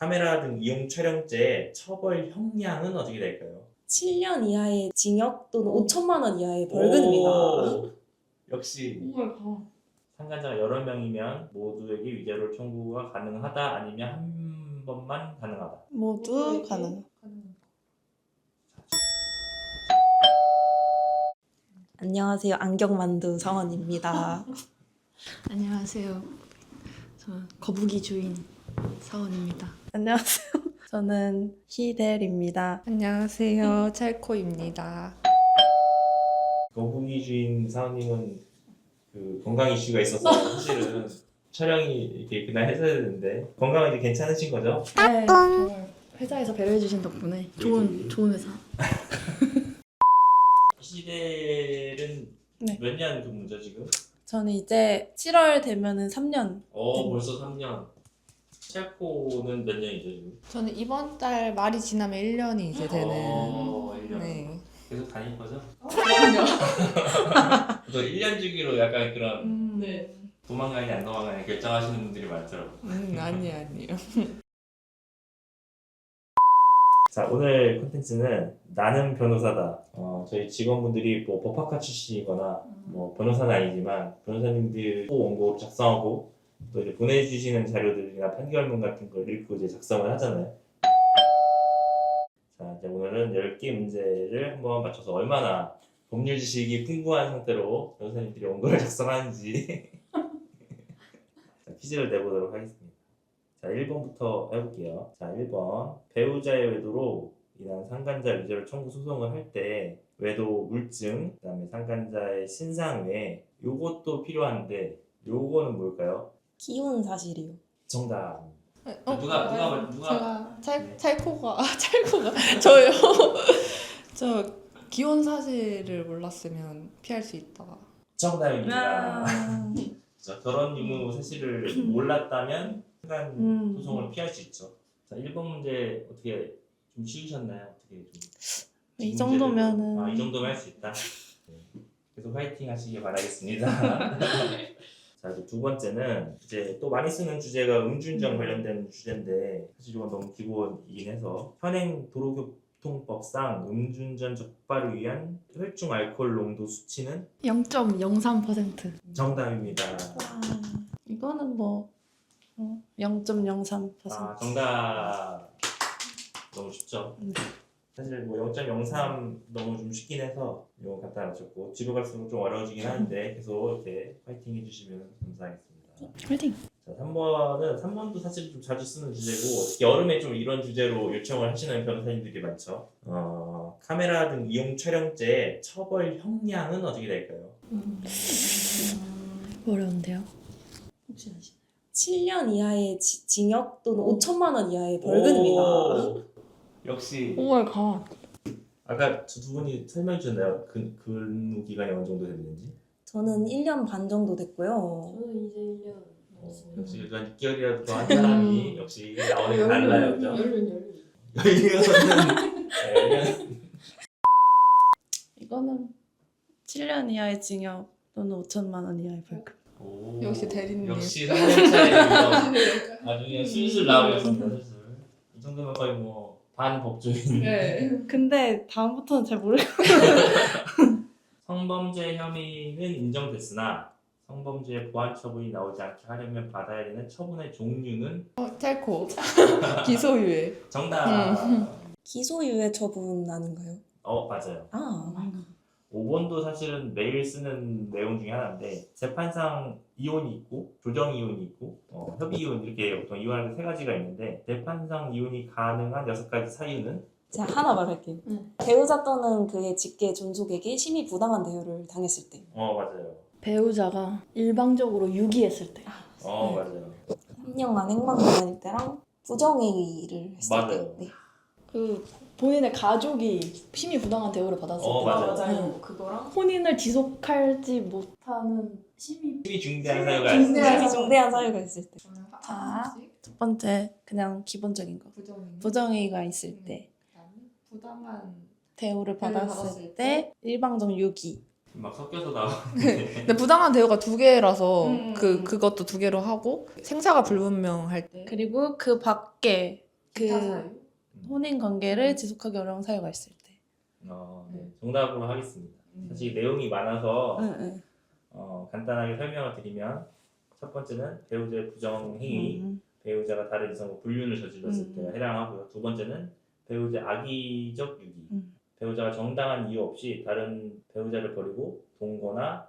카메라 등 이용 촬영죄 처벌 형량은 어떻게 될까요? 7년 이하의 징역 또는 5천만 원 이하의 벌금입니다. 오, 역시 오마이갓. 참가자가 여러 명이면 모두에게 위자료 청구가 가능하다 아니면 한 번만 가능하다. 모두 가능. 안녕하세요. 안경만두 사원입니다. 안녕하세요. 저는 거북이 주인 사원입니다. 안녕하세요. 저는 희델입니다. 안녕하세요. 찰코입니다. 거북이 주인 사원님은 그 건강 이슈가 있어서 사실은 촬영이 이렇게 그날 했어야 되는데 건강은 이제 괜찮으신 거죠? 네, 정말 회사에서 배려해주신 덕분에 좋은 회사. 시델은 네. 몇 년 근무죠 지금? 저는 이제 7월 되면은 3년. 벌써 3년. 찰코는 몇 년이죠 지금? 저는 이번 달 말이 지나면 1년이 이제 되는 1년. 네. 계속 다닐 거죠? 그럼요. 또 1년 주기로 약간 그런 네. 도망가냐 안 도망가냐 결정하시는 분들이 많더라고요. 아니에요. 자, 오늘 콘텐츠는 나는 변호사다. 저희 직원분들이 뭐 법학과 출신이거나 뭐 변호사는 아니지만 변호사님들 원고를 작성하고 또 이제 보내주시는 자료들이나 판결문 같은 걸 읽고 이제 작성을 하잖아요. 자, 이제 오늘은 10개 문제를 한번 맞춰서 얼마나 법률 지식이 풍부한 상태로 변호사님들이 원고를 작성하는지 자, 퀴즈를 내보도록 하겠습니다. 자, 1번부터 해볼게요. 자, 1번. 배우자의 외도로 인한 상간자 위자료 청구 소송을 할 때 외도 물증, 그 다음에 상간자의 신상 외에 요것도 필요한데 요거는 뭘까요? 기혼 사실이요. 정답. 누가 제가 찰코가 저요. 저 기혼 사실을 몰랐으면 피할 수 있다. 정답입니다. 자, 결혼 유무 사실을 몰랐다면 상간 소송을 피할 수 있죠. 자, 1번 문제 어떻게 좀 쉬우셨나요? 어떻게 좀 이 정도면은 이 정도면 할 수 있다. 네. 계속 화이팅 하시길 바라겠습니다. 자, 이제 두 번째는 이제 또 많이 쓰는 주제가 음주운전 관련된 주제인데 사실 이건 너무 기본이긴 해서 현행 도로교통법상 음주운전 적발을 위한 혈중 알코올 농도 수치는 0.03%. 정답입니다. 이거는 뭐 0.03%. 정답. 너무 쉽죠? 네. 사실 뭐 0.03 너무 좀 쉽긴 해서 이거 갖다 맞췄고 뒤로 갈수록 좀 어려워지긴 하는데 계속 이렇게 파이팅 해주시면 감사하겠습니다. 화이팅! 자, 3번도 사실 좀 자주 쓰는 주제고 특히 여름에 좀 이런 주제로 요청을 하시는 변호사님들이 많죠. 카메라 등 이용 촬영죄 처벌 형량은 어떻게 될까요? 어려운데요? 혹시 아시나요? 7년 이하의 징역 또는 5천만 원 이하의 벌금입니다. 오, 역시 오마이갓. 아까 두 분이 설명해 주셨나요? 근무 기간이 어느 정도 됐는지? 저는 1년 반 정도 됐고요. 저는 이제 1년. 역시 일단 6개월이라도 더 한 사람이 역시 나오는 게 달라요, 그죠? 연륜은 이거는 7년 이하의 징역 또는 5천만 원 이하의 벌금. 역시 대리님. 역시 3년 차이에서 아주 그냥 술술 나오고 있습니다, 술술. 이 정도면 거의 뭐 반법조인. 네. 근데 다음부터는 잘 모르겠어요. 성범죄 혐의는 인정됐으나 성범죄 보완 처분이 나오지 않게 하려면 받아야 되는 처분의 종류는 찰코. 기소유예. 정답. 기소유예 처분 아닌가요? 맞아요. 5번도 사실은 매일 쓰는 내용 중에 하나인데 재판상 이혼이 있고 조정 이혼이 있고 협의 이혼 이렇게 보통 이혼하는 세 가지가 있는데 재판상 이혼이 가능한 6가지 사유는 제가 하나 말할게요. 배우자 또는 그의 직계 존속에게 심히 부당한 대우를 당했을 때. 맞아요. 배우자가 일방적으로 유기했을 때. 맞아요. 협력만 행방불명일 때랑 부정행위를 했을 맞아요. 때. 네. 그 본인의 가족이 심히 부당한 대우를 받았을 때. 맞아요. 그거랑 혼인을 지속하지 못하는 심히 힘이 중대한 사유가 중대한 있습니다. 심히 중대한 사유가 있을 때. 자, 첫 번째 그냥 기본적인 거. 부정행위가 있을 때. 부당한. 대우를 받았을 때 일방적 유기. 막 섞여서 나오는데 근데 부당한 대우가 2개라서 그것도 2개로 하고 생사가 불분명할 때. 그리고 그 밖에 기타 사유? 혼인 관계를 지속하기 어려운 사유가 있을 때. 네. 정답으로 하겠습니다. 음. 사실 내용이 많아서 응. 간단하게 설명을 드리면 첫 번째는 배우자의 부정행위, 배우자가 다른 이성과 불륜을 저질렀을 때가 해당하고요. 두 번째는 배우자의 악의적 유기, 배우자가 정당한 이유 없이 다른 배우자를 버리고 동거나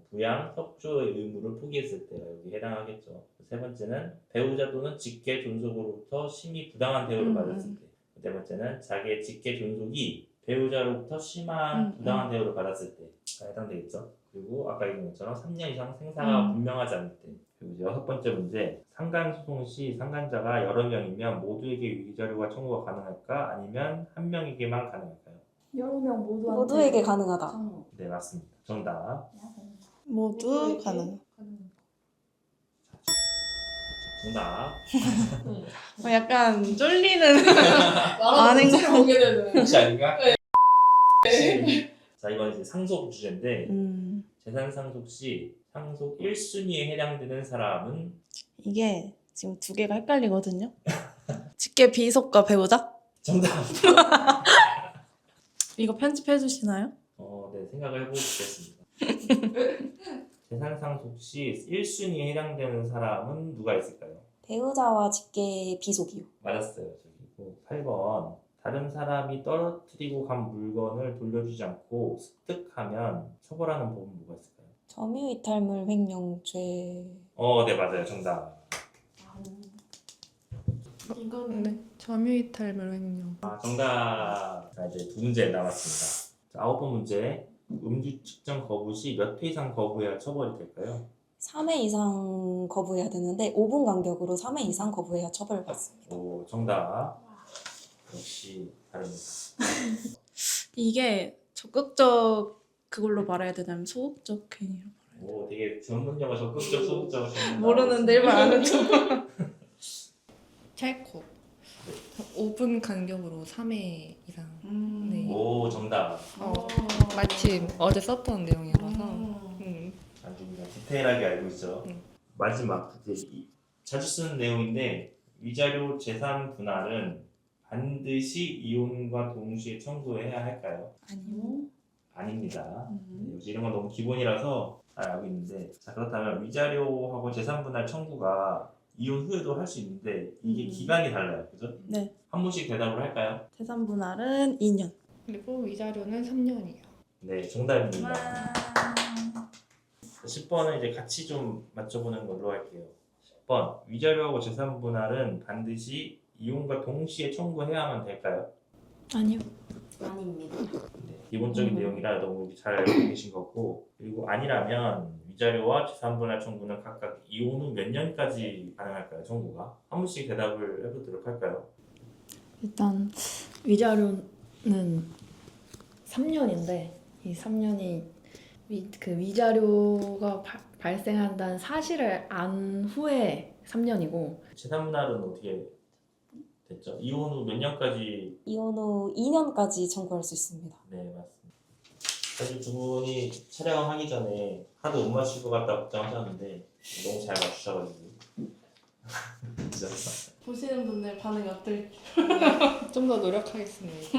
부양, 협조의 의무를 포기했을 때가 여기 해당하겠죠. 세 번째는 배우자 또는 직계 존속으로부터 심히 부당한 대우를 받았을 때. 네 번째는 자기의 직계 존속이 배우자로부터 심한 부당한 대우를 받았을 때가 해당되겠죠. 그리고 아까 얘기한 것처럼 3년 이상 생사가 분명하지 않을 때. 그리고 이제 여섯 번째 문제, 상간소송 시 상간자가 여러 명이면 모두에게 위자료가 청구가 가능할까? 아니면 한 명에게만 가능할까요? 여러 명 모두에게 가능하다. 네, 맞습니다. 정답. 모두 가능. 정답. 약간 쫄리는 말하는 거 보게 되는. 혹시 아닌가? 자, 이건 이제 상속 주제인데 재산 상속 시 상속 1순위에 해당되는 사람은 이게 지금 두 개가 헷갈리거든요. 직계 비속과 배우자? 정답. 이거 편집해 주시나요? 네, 생각을 해보겠습니다. 재산 상속 시 1순위에 해당되는 사람은 누가 있을까요? 배우자와 직계 비속이요. 맞았어요. 저기 8번. 다른 사람이 떨어뜨리고 간 물건을 돌려주지 않고 습득하면 처벌하는 법은 뭐가 있을까요? 점유이탈물 횡령죄. 네, 맞아요. 정답. 이거는 네. 점유이탈물 횡령. 정답. 자, 이제 두 문제 남았습니다. 자, 9번 문제. 음주 측정 거부 시 몇 회 이상 거부해야 처벌이 될까요? 3회 이상 거부해야 되는데 5분 간격으로 3회 이상 거부해야 처벌받습니다. 오, 정답. 역시 다릅니다. 이게 적극적 그걸로 말해야 되나요? 소극적 괜히로 오, 되게 전문 용어 적극적, 소극적. 모르는데 일반 아는 척. 찰코. 5분 간격으로 3회 이상. 네. 오, 정답. 마침 어제 썼던 내용이라서. 아주 그냥 디테일하게 알고 있죠. 마지막 이제 자주 쓰는 내용인데 위자료 재산 분할은 반드시 이혼과 동시에 청구해야 할까요? 아니요. 아닙니다. 네, 요즘 이런 건 너무 기본이라서 잘 알고 있는데 자 그렇다면 위자료하고 재산 분할 청구가 이혼 후에도 할 수 있는데 이게 기간이 달라요, 그죠? 네. 한 분씩 대답을 할까요? 재산 분할은 2년. 그리고 위자료는 3년이요. 네, 정답입니다. 10번은 이제 같이 좀 맞춰보는 걸로 할게요. 10번 위자료하고 재산 분할은 반드시 이혼과 동시에 청구해야만 될까요? 아니요. 아닙니다. 네, 기본적인 내용이라 너무 잘 알고 계신 거고 그리고 아니라면 위자료와 재산 분할 청구는 각각 이혼 후 몇 년까지 가능할까요? 청구가 한 분씩 대답을 해보도록 할까요? 일단 위자료는 3년인데 이 3년이 그 위자료가 발생한다는 사실을 안 후에 3년이고 재산 분할은 어떻게 됐죠? 이혼 후 몇 년까지? 이혼 후 2년까지 청구할 수 있습니다. 네, 맞습니다. 사실 두 분이 촬영하기 전에 하도 못 맞출 것 같다 걱정하셨는데 너무 잘 맞추셔가지고 진짜 보시는 분들 반응이 어떨지. 좀 더 노력하겠습니다.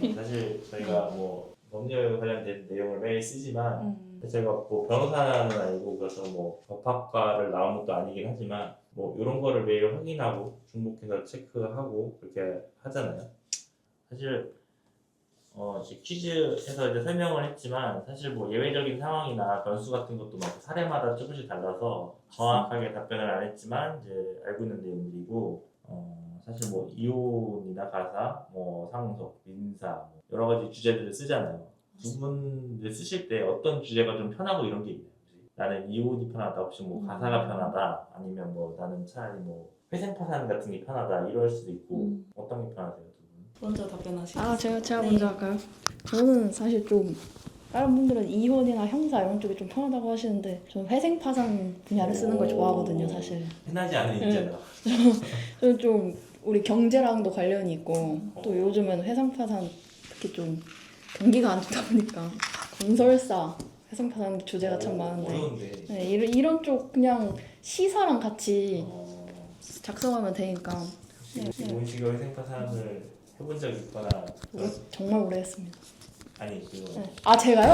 네, 사실 저희가 뭐 법률 관련된 내용을 매일 쓰지만 제가 뭐 변호사는 아니고 그래서 뭐 법학과를 나온 것도 아니긴 하지만 뭐 이런 거를 매일 확인하고 중복해서 체크하고 그렇게 하잖아요. 사실 이제 퀴즈에서 이제 설명을 했지만 사실 뭐 예외적인 상황이나 변수 같은 것도 막 사례마다 조금씩 달라서 정확하게 답변을 안 했지만 이제 알고 있는 내용들이고 사실 뭐 이혼이나 가사, 뭐 상속, 민사 뭐 여러 가지 주제들을 쓰잖아요. 두 분 쓰실 때 어떤 주제가 좀 편하고 이런 게 있나요? 혹시? 나는 이혼이 편하다, 혹시 뭐 가사가 편하다, 아니면 뭐 나는 차라리 뭐 회생파산 같은 게 편하다 이럴 수도 있고 어떤 게 편하세요, 두 분? 먼저 답변하시겠어요? 제가 네. 먼저 할까요? 저는 사실 좀 다른 분들은 이혼이나 형사 이런 쪽이 좀 편하다고 하시는데 저는 회생파산 분야를 쓰는 걸 좋아하거든요, 사실. 흔하지 않은 인재다. 저는 좀 우리 경제랑도 관련이 있고 또 요즘은 회생파산 특히 좀 경기가 안 좋다 보니까 건설사 회생파산 주제가 참 많은데 어려운데. 네, 이런 쪽 그냥 시사랑 같이 작성하면 되니까 이런 식으로 회생파산을 해본 적 있거나 정말 오래 했습니다. 아니 그거 네. 아 제가요?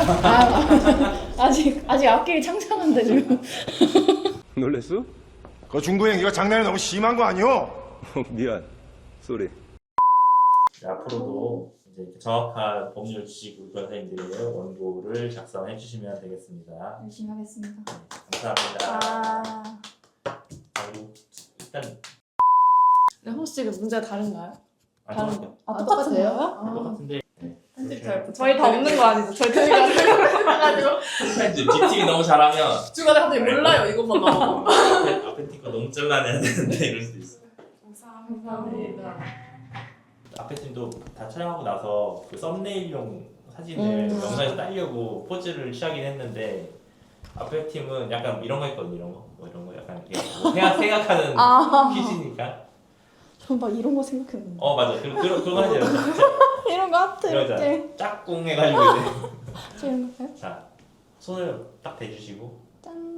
아직 앞길이 창창한데 지금. 놀랬어? 그 중구 행기가 장난이 너무 심한 거 아니오? 미안. 쏘리. 네, 앞으로도 이제 정확한 법률 지식 우리 변호사님들의 원고를 작성해 주시면 되겠습니다. 열심히 하겠습니다. 네, 감사합니다. 그리고 일단 혹시 문제가 다른가요? 똑같아요. 똑같은 거예요? 똑같은데 편집 잘 저희 다 없는 거 아니죠? 저희 저희가 생각해가지고 이제 빅틱이 너무 잘하면 중간에 갑자기 몰라요 이것만 나오고. 앞에 팀거 너무 잘라내야 되는데 이럴 수도 있어. 감사합니다. 앞에 팀도 다 촬영하고 나서 그 썸네일용 사진을 영상에서 따려고 포즈를 취하긴 했는데 앞에 팀은 약간 이런 거 했거든요. 이런 거, 뭐 이런 거 약간 이렇게 뭐 생각하는 퀴즈니까. 전 막 이런 거 생각했는데. 맞아. 그런 거 하죠. 이런 거 하트 이렇게. 이러자 짝꿍 해가지고 이제 저 이런 거 해요? 자 손을 딱 대주시고 짠.